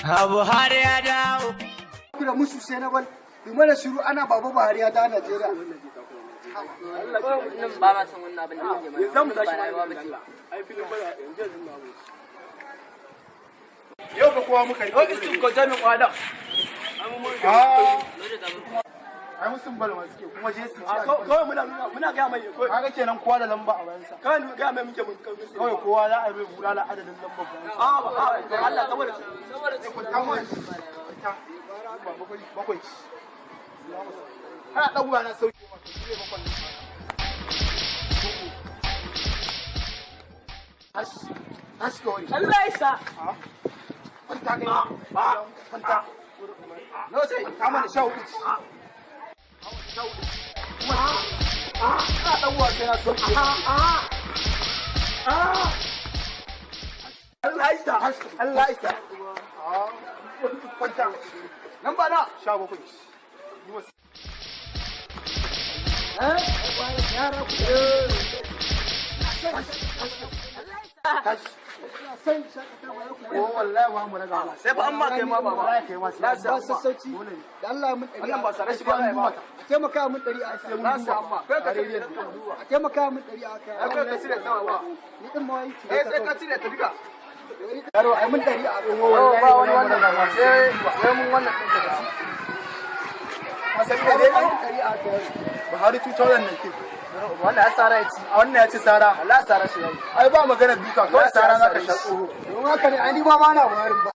Buhari ya dawo. Kuna musu sai na bal. Mana shiru ana baba Buhari ya dawo Najeriya. Nan ba ma san wannan abin da yake mana. Zan mu tashi rayuwa bace. Ai filin bala yanzu na mu. Yau ga kowa muka yi. Ko isu ko jami'in kwada. Ai musun bal ma suke kuma je su ci. Kawai muna ga mai ko. Kaga kenan kowa da lamba a bayansa. Kawai ga mai muke mun Kawai kowa za a yi bulala adadin lambar bayansa. Allah saboda bakwai. Kana dan uwa na sauke maka shi ne bakwai. Hash kawai. Allah ya sa. Kwanta kai. Kwanta. No sai ka mana sha hudu. Kana dan uwa sai na sauke. Allah ya sa. Allah ya sa. Kwanta. Nan ba na. Sha bakwai. wallahi ba mu raga sai ba amma kai ma baba. kai ma sai ba sassauci da Allah mun dari wannan ba sare shi ba ba. taimaka mun dari a sai mun duba kai ka cire a taimaka mun dari a kai kai ka cire ta ba. ni din ma yi Sai ka cire ta duka. yaro ai mun dari a wallahi ba wannan sai mun wannan din daga shi. sai dai dari a kai Buhari 2019 Wannan ya tsara ya ci. a wannan ya ci sara Allah ya tsara shi yayi. ai ba magana duka kawai sara zaka sha tsoho don haka ne ai ni ba na Buhari ba